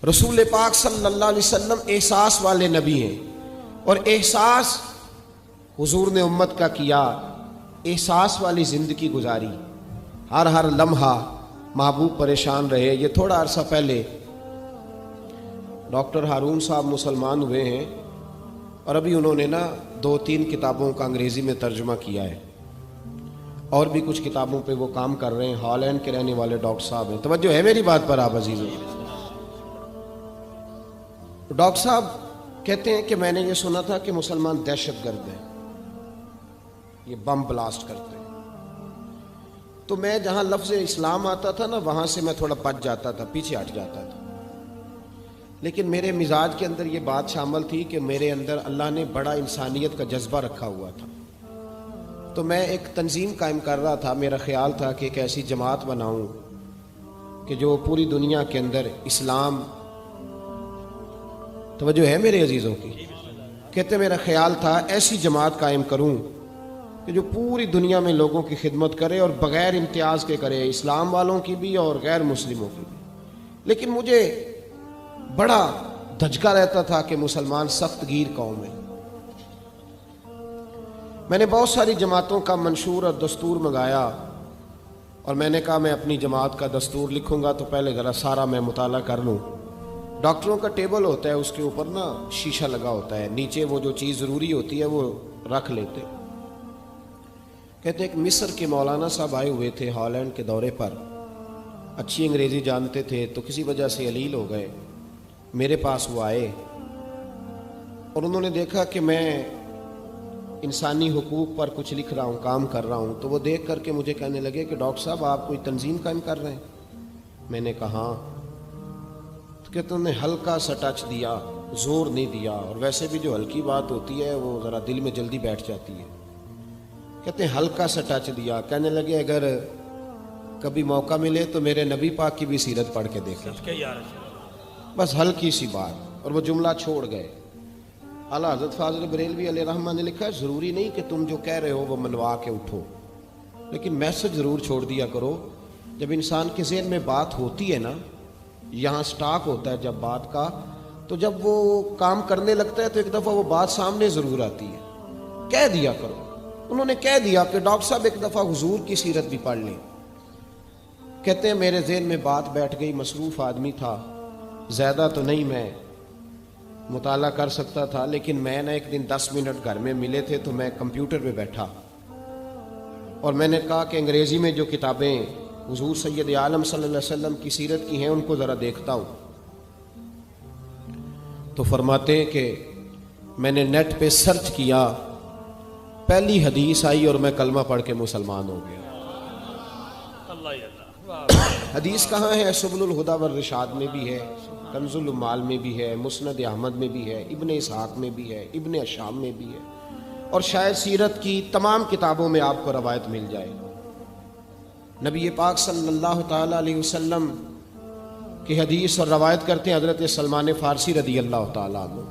رسول پاک صلی اللہ علیہ وسلم احساس والے نبی ہیں، اور احساس حضور نے امت کا کیا، احساس والی زندگی گزاری، ہر لمحہ محبوب پریشان رہے۔ یہ تھوڑا عرصہ پہلے ڈاکٹر ہارون صاحب مسلمان ہوئے ہیں، اور ابھی انہوں نے 2-3 کتابوں کا انگریزی میں ترجمہ کیا ہے، اور بھی کچھ کتابوں پہ وہ کام کر رہے ہیں۔ ہالینڈ کے رہنے والے ڈاکٹر صاحب ہیں۔ توجہ ہے میری بات پر آپ عزیزوں؟ ڈاکٹر صاحب کہتے ہیں کہ میں نے یہ سنا تھا کہ مسلمان دہشت گرد ہیں، یہ بم بلاسٹ کرتے ہیں۔ تو میں جہاں لفظ اسلام آتا تھا وہاں سے میں تھوڑا بچ جاتا تھا، پیچھے ہٹ جاتا تھا، لیکن میرے مزاج کے اندر یہ بات شامل تھی کہ میرے اندر اللہ نے بڑا انسانیت کا جذبہ رکھا ہوا تھا۔ تو میں ایک تنظیم قائم کر رہا تھا، میرا خیال تھا کہ ایک ایسی جماعت بناؤں کہ جو پوری دنیا کے اندر اسلام، توجہ ہے میرے عزیزوں کی؟ کہتے میرا خیال تھا ایسی جماعت قائم کروں کہ جو پوری دنیا میں لوگوں کی خدمت کرے، اور بغیر امتیاز کے کرے، اسلام والوں کی بھی اور غیر مسلموں کی بھی۔ لیکن مجھے بڑا دھچکا رہتا تھا کہ مسلمان سخت گیر قوم ہے۔ میں نے بہت ساری جماعتوں کا منشور اور دستور منگایا، اور میں نے کہا میں اپنی جماعت کا دستور لکھوں گا تو پہلے ذرا سارا میں مطالعہ کر لوں۔ ڈاکٹروں کا ٹیبل ہوتا ہے، اس کے اوپر شیشہ لگا ہوتا ہے، نیچے وہ جو چیز ضروری ہوتی ہے وہ رکھ لیتے۔ کہتے ہیں کہ مصر کے مولانا صاحب آئے ہوئے تھے ہالینڈ کے دورے پر، اچھی انگریزی جانتے تھے، تو کسی وجہ سے علیل ہو گئے۔ میرے پاس وہ آئے اور انہوں نے دیکھا کہ میں انسانی حقوق پر کچھ لکھ رہا ہوں، کام کر رہا ہوں، تو وہ دیکھ کر کے مجھے کہنے لگے کہ ڈاکٹر صاحب آپ کوئی تنظیم قائم کر رہے ہیں؟ میں نے کہا ہاں۔ تو کہتے انہوں نے ہلکا سا ٹچ دیا، زور نہیں دیا، اور ویسے بھی جو ہلکی بات ہوتی ہے وہ ذرا دل میں جلدی بیٹھ جاتی ہے۔ کہتے ہیں ہلکا سا ٹچ دیا، کہنے لگے اگر کبھی موقع ملے تو میرے نبی پاک کی بھی سیرت پڑھ کے دیکھیں، بس ہلکی سی بات، اور وہ جملہ چھوڑ گئے۔ اعلیٰ حضرت فاضل بریلوی علیہ رحمہ نے لکھا ہے ضروری نہیں کہ تم جو کہہ رہے ہو وہ منوا کے اٹھو، لیکن میسج ضرور چھوڑ دیا کرو۔ جب انسان کے ذہن میں بات ہوتی ہے یہاں سٹاک ہوتا ہے جب بات کا، تو جب وہ کام کرنے لگتا ہے تو ایک دفعہ وہ بات سامنے ضرور آتی ہے، کہہ دیا کرو۔ انہوں نے کہہ دیا کہ ڈاکٹر صاحب ایک دفعہ حضور کی سیرت بھی پڑھ لیں۔ کہتے ہیں میرے ذہن میں بات بیٹھ گئی، مصروف آدمی تھا، زیادہ تو نہیں میں مطالعہ کر سکتا تھا، لیکن میں ایک دن 10 منٹ گھر میں ملے تھے تو میں کمپیوٹر پہ بیٹھا، اور میں نے کہا کہ انگریزی میں جو کتابیں حضور سید عالم صلی اللہ علیہ وسلم کی سیرت کی ہیں ان کو ذرا دیکھتا ہوں۔ تو فرماتے ہیں کہ میں نے نیٹ پہ سرچ کیا، پہلی حدیث آئی اور میں کلمہ پڑھ کے مسلمان ہو گیا۔ حدیث کہاں ہے؟ سبل الہدی والرشاد میں بھی ہے، کنز العمال میں بھی ہے، مسند احمد میں بھی ہے، ابن اسحاق میں بھی ہے، ابن اشام میں بھی ہے، اور شاید سیرت کی تمام کتابوں میں آپ کو روایت مل جائے۔ نبی پاک صلی اللہ تعالی علیہ وسلم کی حدیث اور روایت کرتے ہیں حضرت سلمان فارسی رضی اللہ تعالیٰ عنہ،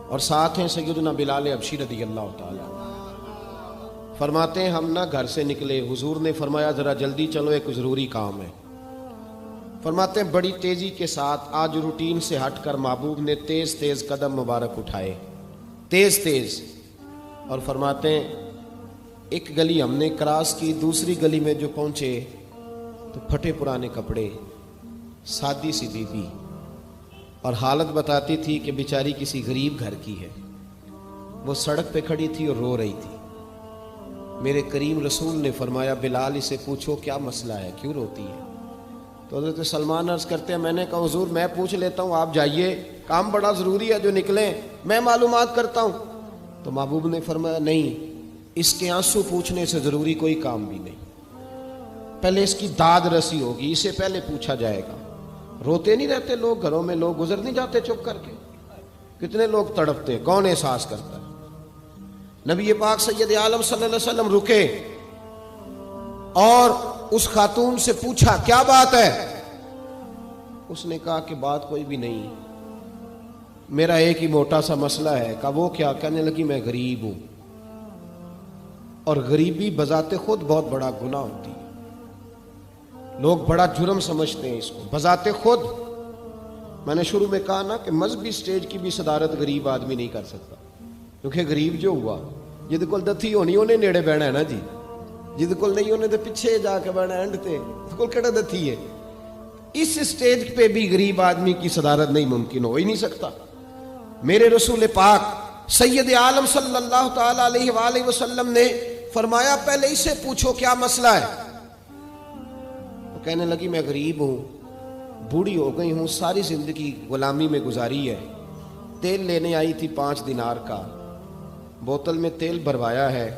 اور ساتھ ہیں سیدنا بلال حبشی رضی اللہ تعالیٰ عنہ۔ فرماتے ہیں ہم گھر سے نکلے، حضور نے فرمایا ذرا جلدی چلو ایک ضروری کام ہے۔ فرماتے ہیں بڑی تیزی کے ساتھ آج روٹین سے ہٹ کر محبوب نے تیز تیز قدم مبارک اٹھائے، تیز تیز، اور فرماتے ہیں ایک گلی ہم نے کراس کی، دوسری گلی میں جو پہنچے تو پھٹے پرانے کپڑے، سادی سی بی بی، اور حالت بتاتی تھی کہ بیچاری کسی غریب گھر کی ہے۔ وہ سڑک پہ کھڑی تھی اور رو رہی تھی۔ میرے کریم رسول نے فرمایا بلال اسے پوچھو کیا مسئلہ ہے، کیوں روتی ہے؟ تو حضرت سلمان عرض کرتے ہیں میں نے کہا حضور میں پوچھ لیتا ہوں، آپ جائیے، کام بڑا ضروری ہے جو نکلیں، میں معلومات کرتا ہوں۔ تو محبوب نے فرمایا نہیں، اس کے آنسو پوچھنے سے ضروری کوئی کام بھی نہیں، پہلے اس کی داد رسی ہوگی، اسے پہلے پوچھا جائے گا۔ روتے نہیں رہتے لوگ گھروں میں، لوگ گزر نہیں جاتے چپ کر کے؟ کتنے لوگ تڑپتے، کون احساس کرتا ہے؟ نبی پاک سید عالم صلی اللہ علیہ وسلم رکے اور اس خاتون سے پوچھا کیا بات ہے؟ اس نے کہا کہ بات کوئی بھی نہیں، میرا ایک ہی موٹا سا مسئلہ ہے۔ کہا وہ کیا؟ کہنے لگی میں غریب ہوں، اور غریبی بذات خود بہت بڑا گناہ ہوتی ہے، لوگ بڑا جرم سمجھتے ہیں اس کو، بذات خود میں نے شروع میں کہا نا کہ مذہبی سٹیج کی بھی صدارت غریب آدمی نہیں کر سکتا، کیونکہ غریب جو ہوا جہد کول دتھی ہونی انہیں نیڑے بہنا ہے نا جی، جہد کول نہیں انہیں تو پیچھے جا کے بہنا اینڈ تے کول کہڑا دتھی ہے۔ اس سٹیج پہ بھی غریب آدمی کی صدارت نہیں ممکن ہو ہی نہیں سکتا۔ میرے رسول پاک سید عالم صلی اللہ تعالی علیہ وآلہ وسلم نے فرمایا پہلے اسے پوچھو کیا مسئلہ ہے۔ وہ کہنے لگی میں غریب ہوں، بوڑھی ہو گئی ہوں، ساری زندگی غلامی میں گزاری ہے، تیل لینے آئی تھی 5 دینار کا، بوتل میں تیل بھروایا ہے،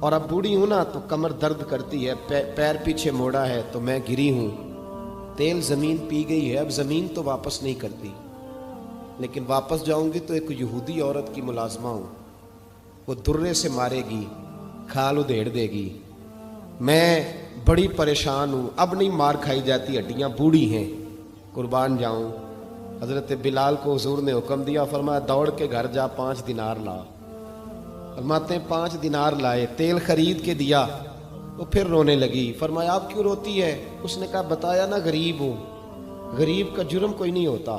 اور اب بوڑھی ہوں نا تو کمر درد کرتی ہے، پیر پیچھے موڑا ہے تو میں گری ہوں، تیل زمین پی گئی ہے، اب زمین تو واپس نہیں کرتی، لیکن واپس جاؤں گی تو ایک یہودی عورت کی ملازمہ ہوں، وہ درے سے مارے گی، کھال ادھیڑ دے گی، میں بڑی پریشان ہوں، اب نہیں مار کھائی جاتی، ہڈیاں بوڑھی ہیں، قربان جاؤں۔ حضرت بلال کو حضور نے حکم دیا، فرمایا دوڑ کے گھر جا 5 دینار لا۔ فرماتے ہیں 5 دینار لائے، تیل خرید کے دیا، وہ پھر رونے لگی۔ فرمایا آپ کیوں روتی ہے؟ اس نے کہا بتایا نا غریب ہوں، غریب کا جرم کوئی نہیں ہوتا،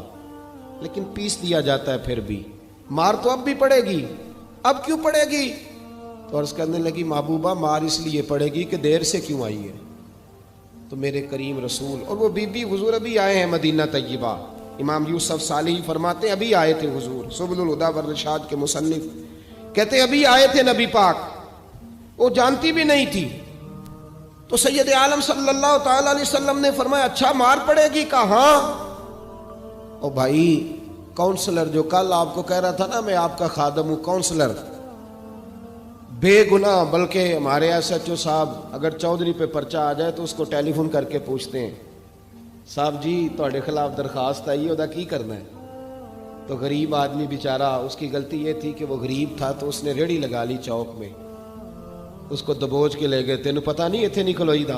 لیکن پیس دیا جاتا ہے، پھر بھی مار تو اب بھی پڑے گی، اب کیوں پڑے گی؟ تو عرض کرنے لگی محبوبہ مار اس لیے پڑے گی کہ دیر سے کیوں آئی ہے۔ تو میرے کریم رسول اور وہ بی بی حضور ابھی آئے ہیں مدینہ طیبہ، امام یوسف صالحی فرماتے ہیں ابھی آئے تھے حضور، سبل الہدی والرشاد کے مصنف کہتے ہیں ابھی آئے تھے نبی پاک، وہ جانتی بھی نہیں تھی۔ تو سید عالم صلی اللہ تعالی علیہ وسلم نے فرمایا اچھا مار پڑے گی؟ کہا ہاں۔ او بھائی کونسلر جو کل آپ کو کہہ رہا تھا نا میں آپ کا خادم ہوں، کونسلر بے گناہ، بلکہ ہمارے ایس ایچ او صاحب اگر چودھری پہ پرچہ آ جائے تو اس کو ٹیلی فون کر کے پوچھتے ہیں صاحب جی تھوڑے خلاف درخواست آئی ہے، ادا کی کرنا ہے؟ تو غریب آدمی بیچارہ، اس کی غلطی یہ تھی کہ وہ غریب تھا تو اس نے ریڑھی لگا لی چوک میں، اس کو دبوچ کے لے گئے، تینوں پتہ نہیں اتنے نہیں کھلوئی دا،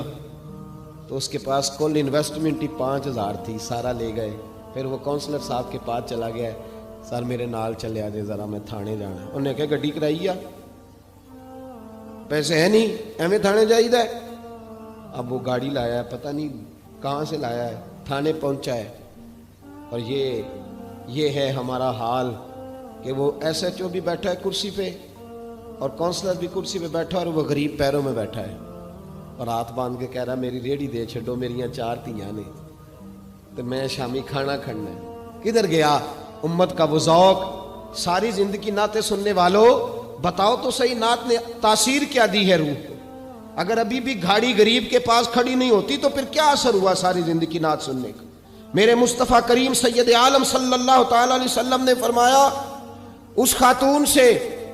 تو اس کے پاس کل انویسٹمنٹ ہی 5000 تھی، سارا لے گئے۔ پھر وہ کونسلر صاحب کے پاس چلا گیا، سر میرے نال چلے آجے ذرا میں تھانے جانا ہے۔ انہوں نے کہا گڈی کرائی آ، پیسے ہے نہیں ایویں تھانے جائیے۔ اب وہ گاڑی لایا ہے، پتہ نہیں کہاں سے لایا ہے، تھانے پہنچا ہے، اور یہ ہے ہمارا حال کہ وہ ایس ایچ او بھی بیٹھا ہے کرسی پہ اور کونسلر بھی کرسی پہ بیٹھا اور وہ غریب پیروں میں بیٹھا ہے اور ہاتھ باندھ کے کہہ رہا میری ریڑھی دے چھڈو، میریاں 4 دھیاں نے تو میں شامی کھانا کھڑنا ہے۔ کدھر گیا امت کا وہ ذوق؟ ساری زندگی نعتیں سننے والوں بتاؤ تو صحیح نعت نے تاثیر کیا دی ہے روح کو؟ اگر ابھی بھی گھاڑی غریب کے پاس کھڑی نہیں ہوتی تو پھر کیا اثر ہوا ساری زندگی نعت سننے کا؟ میرے مصطفیٰ کریم سید عالم صلی اللہ تعالی علیہ وسلم نے فرمایا اس خاتون سے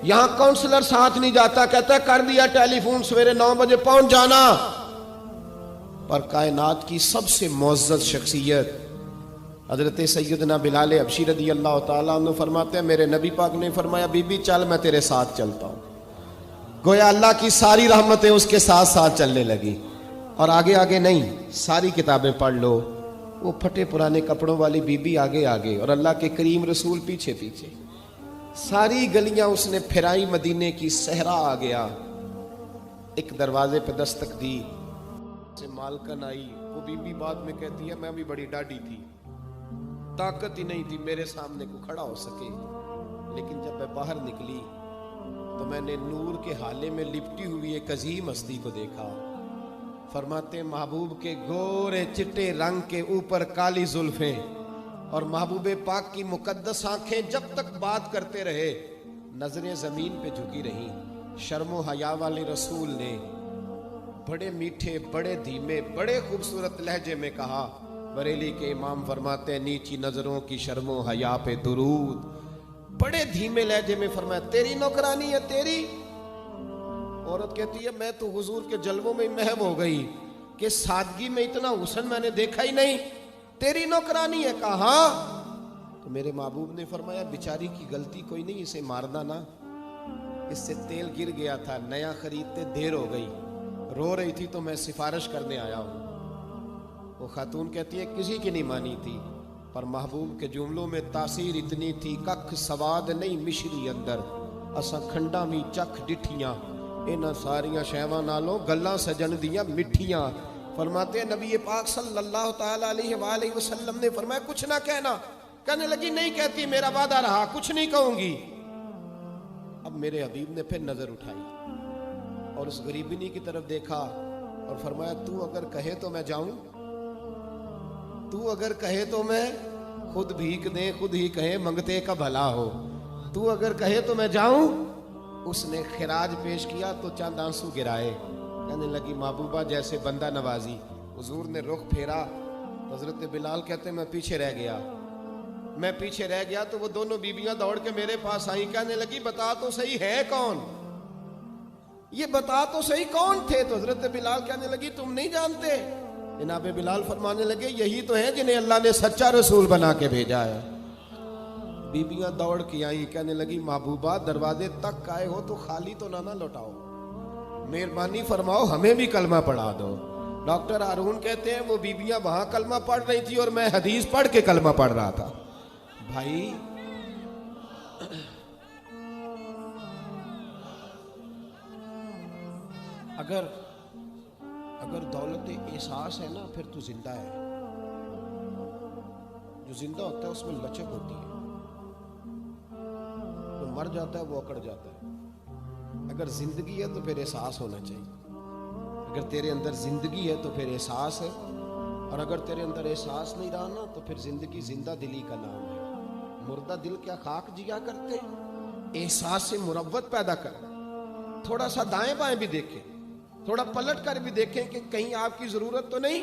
یہاں کونسلر ساتھ نہیں جاتا، کہتا ہے کر دیا ٹیلی فون، سویرے 9 بجے پہنچ جانا۔ پر کائنات کی سب سے معزز شخصیت حضرت سیدنا بلال حبشی رضی اللہ تعالیٰ عنہ فرماتے ہیں میرے نبی پاک نے فرمایا بی بی چل میں تیرے ساتھ چلتا ہوں، گویا اللہ کی ساری رحمتیں اس کے ساتھ ساتھ چلنے لگی۔ اور آگے آگے نہیں، ساری کتابیں پڑھ لو، وہ پھٹے پرانے کپڑوں والی بی بی آگے آگے اور اللہ کے کریم رسول پیچھے پیچھے، ساری گلیاں اس نے پھرائی، مدینے کی صحرا آ گیا۔ ایک دروازے پہ دستک دی، سے مالکن آئی، وہ بی بی بعد میں کہتی ہے میں بھی بڑی ڈاڈی تھی، طاقت ہی نہیں تھی میرے سامنے کو کھڑا ہو سکے، لیکن جب میں باہر نکلی تو میں نے نور کے حالے میں لپٹی ہوئی ایک عظیم ہستی کو دیکھا۔ فرماتے محبوب کے گورے چٹے رنگ کے اوپر کالی زلفیں اور محبوب پاک کی مقدس آنکھیں جب تک بات کرتے رہے نظریں زمین پہ جھکی رہیں۔ شرم و حیا والے رسول نے بڑے میٹھے، بڑے دھیمے، بڑے خوبصورت لہجے میں کہا، بریلی کے امام فرماتے ہیں نیچی نظروں کی شرم و حیا پہ درود، بڑے دھیمے لہجے میں فرمایا تیری نوکرانی ہے تیری؟ عورت کہتی ہے میں تو حضور کے جلووں میں محو ہو گئی کہ سادگی میں اتنا حسن میں نے دیکھا ہی نہیں، تیری نوکرانی ہے؟ کہا ہاں۔ تو میرے محبوب نے فرمایا بیچاری کی غلطی کوئی نہیں، اسے مارنا نا، اس سے تیل گر گیا تھا، نیا خریدتے دیر ہو گئی، رو رہی تھی تو میں سفارش کرنے آیا ہوں۔ وہ خاتون کہتی ہے کسی کی نہیں مانی تھی، پر محبوب کے جملوں میں تاثیر اتنی تھی ککھ سواد نہیں مشری اندر، اساں کھنڈا می چکھ ڈٹھیاں انہاں ساریاں شیواں نالوں گلاں سجن دیاں مٹھیاں۔ فرماتے ہیں نبی پاک صلی اللہ تعالی علیہ وآلہ وسلم نے فرمایا کچھ نہ کہنا. کہنے لگی نہیں کہتی، میرا وعدہ رہا، کچھ نہیں کہوں گی. اب میرے حبیب نے پھر نظر اٹھائی اور اس غریبنی کی طرف دیکھا اور فرمایا تو اگر کہے تو میں جاؤں، تو اگر کہے تو میں خود بھیک دیں، خود ہی کہے منگتے کا بھلا ہو، تو اگر کہے تو میں جاؤں. اس نے خراج پیش کیا تو چند آنسو گرائے. کہنے لگی محبوبہ جیسے بندہ نوازی. حضور نے رخ پھیرا. حضرت بلال کہتے میں پیچھے رہ گیا. میں پیچھے رہ گیا تو وہ دونوں بیویاں دوڑ کے میرے پاس آئیں. کہنے لگی بتا تو صحیح ہے کون، یہ بتا تو صحیح کون تھے. تو حضرت بلال کہنے لگی تم نہیں جانتے. جناب بلال فرمانے لگے یہی تو ہیں جنہیں اللہ نے سچا رسول بنا کے بھیجا ہے. بیویاں دوڑ کے آئیں. کہنے لگی محبوبہ دروازے تک آئے ہو تو خالی تو نہ لوٹاؤ، مہربانی فرماؤ ہمیں بھی کلمہ پڑھا دو. ڈاکٹر ہارون کہتے ہیں وہ بیویاں وہاں کلمہ پڑھ رہی تھی اور میں حدیث پڑھ کے کلمہ پڑھ رہا تھا. بھائی اگر دولت احساس ہے نا پھر تو زندہ ہے. جو زندہ ہوتا ہے اس میں لچک ہوتی ہے، جو مر جاتا ہے وہ اکڑ جاتا ہے. اگر زندگی ہے تو پھر احساس ہونا چاہیے. اگر تیرے اندر زندگی ہے تو پھر احساس ہے، اور اگر تیرے اندر احساس نہیں رہا نا تو پھر زندگی زندہ دلی کا نام ہے. مردہ دل کیا خاک جیا کرتے، احساس سے مروت پیدا کر. تھوڑا سا دائیں بائیں بھی دیکھیں، تھوڑا پلٹ کر بھی دیکھیں کہ کہیں آپ کی ضرورت تو نہیں.